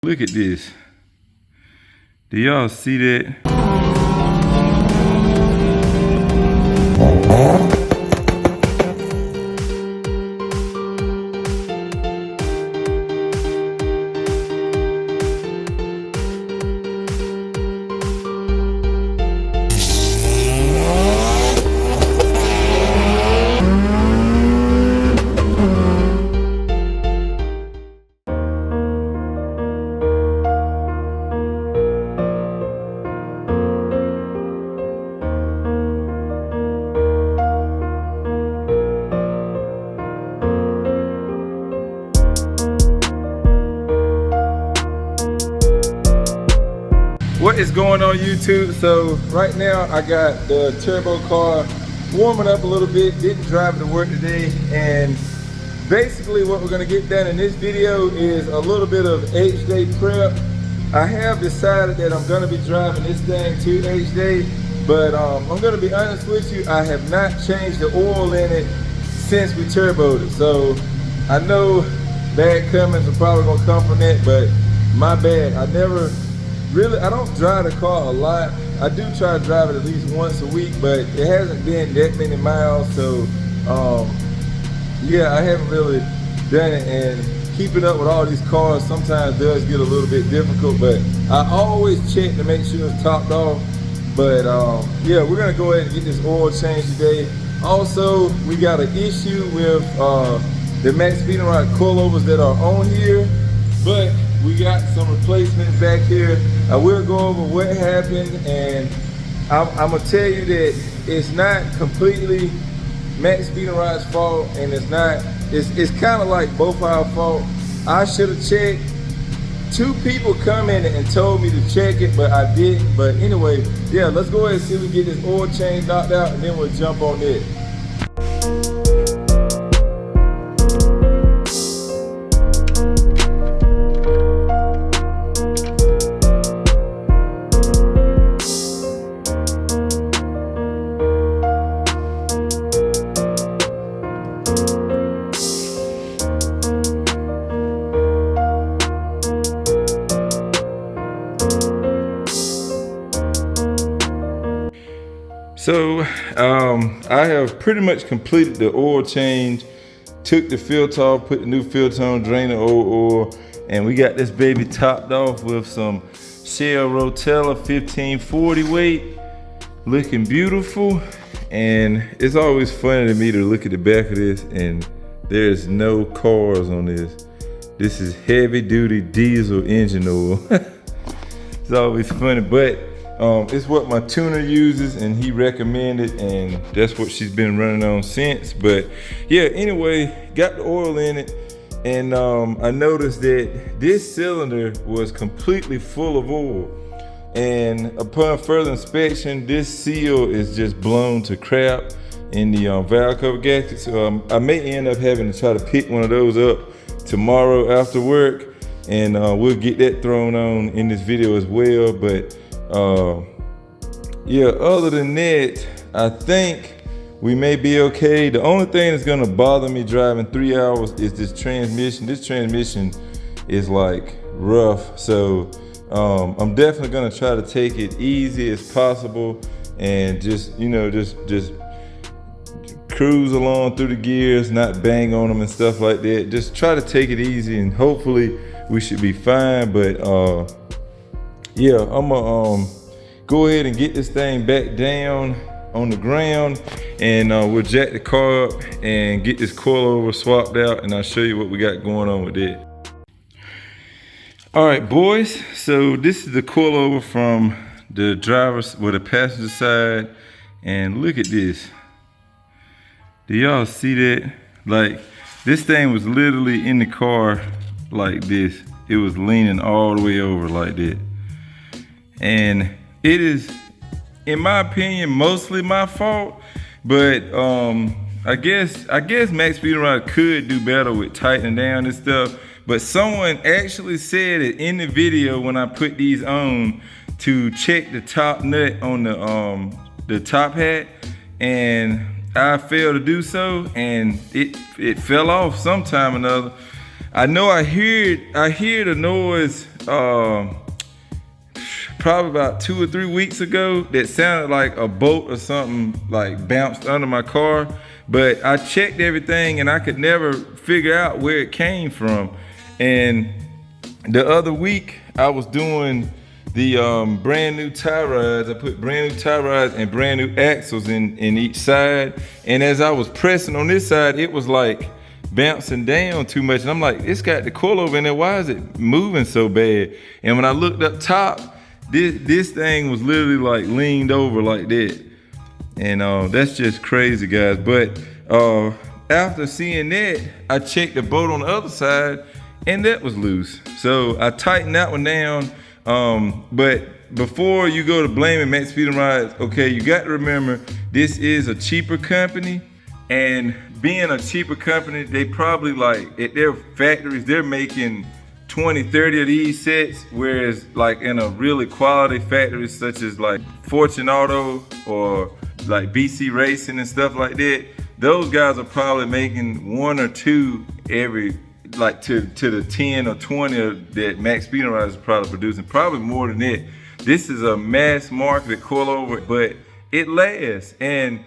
Look at this. Do y'all see that? What is going on YouTube? So right now I got the turbo car warming up a little bit, didn't drive to work today, and basically what we're going to get done in this video is a little bit of HDAY prep. I have decided that I'm going to be driving this thing to HDAY, but I'm going to be honest with you, I have not changed the oil in it since we turboed it. So I know bad comments are probably going to come from that, but my bad. I don't drive the car a lot. I do try to drive it at least once a week, but it hasn't been that many miles. So yeah, I haven't really done it, and keeping up with all these cars sometimes does get a little bit difficult, but I always check to make sure it's topped off. But yeah, we're gonna go ahead and get this oil change today. Also, we got an issue with the Maxpeedingrods coilovers that are on here, but we got some replacements back here. I will go over what happened, and I'm gonna tell you that it's not completely Maxpeedingrods' fault, and it's kind of like both our fault. I should have checked. Two people come in and told me to check it, but I didn't. But anyway, yeah, let's go ahead and see if we can get this oil change knocked out, and then we'll jump on it. So I have pretty much completed the oil change, took the filter off, put the new filter on, drained the old oil, and we got this baby topped off with some Shell Rotella 1540 weight, looking beautiful. And it's always funny to me to look at the back of this, and there's no cars on this. This is heavy duty diesel engine oil. It's always funny, but it's what my tuner uses, and he recommended, and that's what she's been running on since. But yeah, anyway, got the oil in it, and I noticed that this cylinder was completely full of oil, and upon further inspection, this seal is just blown to crap in the valve cover gasket. So I may end up having to try to pick one of those up tomorrow after work, and we'll get that thrown on in this video as well. But yeah, other than that, I think we may be okay. The only thing that's gonna bother me driving 3 hours is this transmission. This transmission is like rough, so I'm definitely gonna try to take it easy as possible, and just, you know, just cruise along through the gears, not bang on them and stuff like that. Just try to take it easy, and hopefully we should be fine. But yeah, I'm gonna go ahead and get this thing back down on the ground, and we'll jack the car up and get this coilover swapped out, and I'll show you what we got going on with it. All right, boys, so this is the coilover from the driver's, the passenger side, and look at this. Do y'all see that? Like, this thing was literally in the car like this. It was leaning all the way over like that. And it is, in my opinion, mostly my fault, but I guess Maxpeedingrods could do better with tightening down and stuff. But someone actually said it in the video when I put these on to check the top nut on the top hat, and I failed to do so, and it fell off sometime or another. I know I hear the noise probably about 2 or 3 weeks ago that sounded like a bolt or something like bounced under my car. But I checked everything and I could never figure out where it came from. And the other week I was doing the brand new tie rods. I put brand new tie rods and brand new axles in each side. And as I was pressing on this side, it was like bouncing down too much. And I'm like, it's got the coilover in there. Why is it moving so bad? And when I looked up top, this thing was literally like leaned over like that. And that's just crazy, guys. But after seeing that, I checked the bolt on the other side and that was loose. So I tightened that one down. But before you go to blaming Maxpeedingrods, okay, you got to remember this is a cheaper company. And being a cheaper company, they probably like at their factories, they're making 20, 30 of these sets, whereas like in a really quality factory such as like Fortune Auto or like BC Racing and stuff like that, those guys are probably making 1 or 2 every, like to the 10 or 20 that Maxpeedingrods is probably producing, probably more than that. This is a mass marketed coilover, but it lasts. And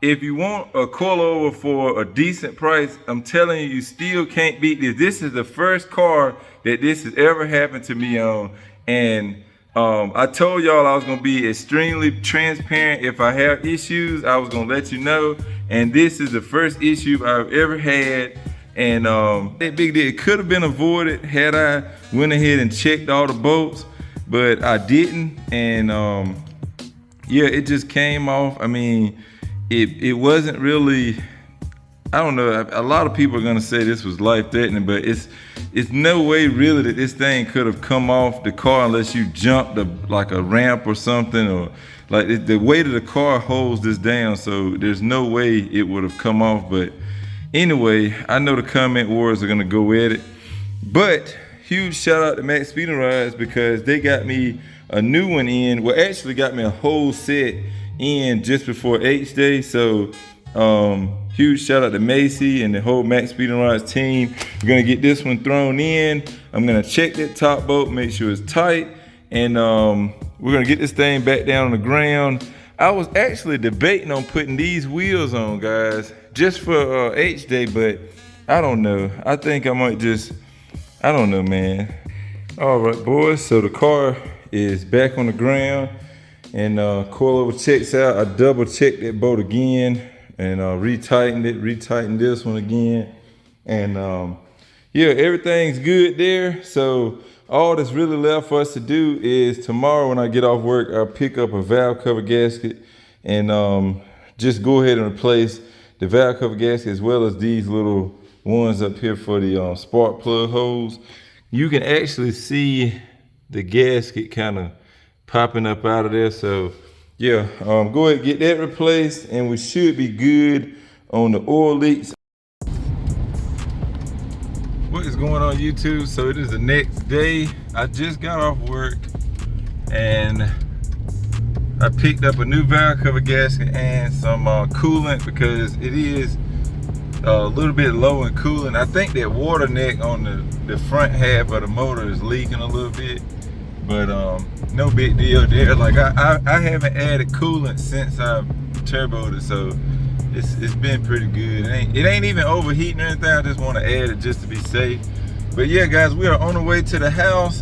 if you want a coilover for a decent price, I'm telling you, you still can't beat this. This is the first car that this has ever happened to me on. And I told y'all I was gonna be extremely transparent. If I have issues, I was gonna let you know. And this is the first issue I've ever had. And that big deal, it could have been avoided had I went ahead and checked all the bolts, but I didn't. And yeah, it just came off. I mean, it wasn't really, I don't know, a lot of people are gonna say this was life-threatening, but it's no way really that this thing could have come off the car unless you jumped like a ramp or something, or like the weight of the car holds this down, so there's no way it would have come off. But anyway, I know the comment wars are gonna go at it, but huge shout out to Maxpeedingrods because they got me a new one in. Well, actually got me a whole set in just before HDAY. So huge shout out to Macy and the whole Maxpeedingrods team. We're gonna get this one thrown in. I'm gonna check that top bolt, make sure it's tight, and we're gonna get this thing back down on the ground. I was actually debating on putting these wheels on, guys, just for HDAY, but I don't know. I think I might just, I don't know, man. All right, boys, so the car is back on the ground. And coilover checks out. I double checked that bolt again and retightened it, retightened this one again. And yeah, everything's good there. So all that's really left for us to do is tomorrow when I get off work, I'll pick up a valve cover gasket and just go ahead and replace the valve cover gasket as well as these little ones up here for the spark plug holes. You can actually see the gasket kind of popping up out of there. So yeah, go ahead and get that replaced and we should be good on the oil leaks. What is going on, YouTube? So it is the next day. I just got off work and I picked up a new valve cover gasket and some coolant because it is a little bit low in coolant. I think that water neck on the front half of the motor is leaking a little bit. But no big deal there. Like I haven't added coolant since I've turboed it, so it's been pretty good. It ain't even overheating or anything. I just want to add it just to be safe. But yeah, guys, we are on the way to the house.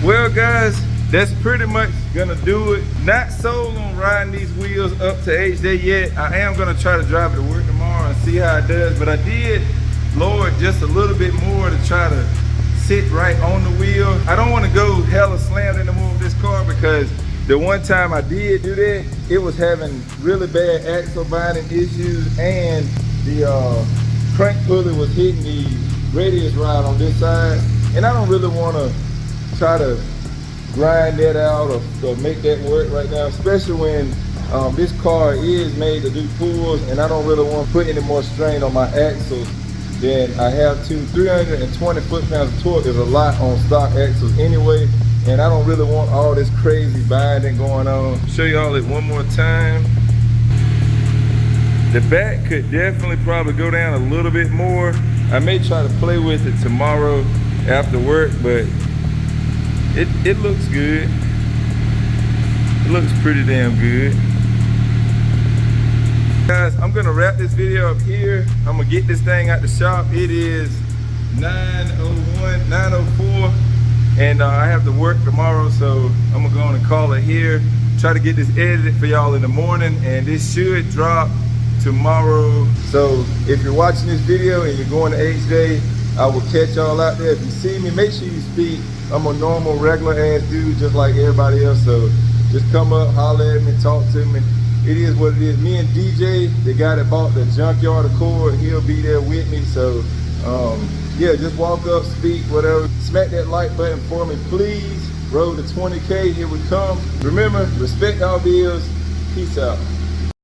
Well guys, that's pretty much gonna do it. Not sold on riding these wheels up to HDAY yet. I am gonna try to drive it to work tomorrow and see how it does, but I did lower it just a little bit more to try to sit right on the wheel. I don't want to go hella slammed in the move this car, because the one time I did do that, it was having really bad axle binding issues, and the crank pulley was hitting the radius rod on this side, and I don't really want to try to grind that out or make that work right now, especially when this car is made to do pulls, and I don't really want to put any more strain on my axles than I have to. 320 foot-pounds of torque is a lot on stock axles anyway, and I don't really want all this crazy binding going on. Show y'all it one more time. The back could definitely probably go down a little bit more. I may try to play with it tomorrow after work, but it looks good. It looks pretty damn good. Guys, I'm gonna wrap this video up here. I'm gonna get this thing out the shop. It is 9:01, 9:04, and I have to work tomorrow, so I'm gonna go on and call it here. Try to get this edited for y'all in the morning, and this should drop tomorrow. So if you're watching this video and you're going to HDAY, I will catch y'all out there. If you see me, make sure you speak. I'm a normal, regular ass dude just like everybody else, so just come up, holler at me, talk to me. It is what it is. Me and DJ, the guy that bought the junkyard Accord, he'll be there with me. So yeah, just walk up, speak, whatever. Smack that like button for me, please. Road to 20K, here we come. Remember, respect our bills. Peace out.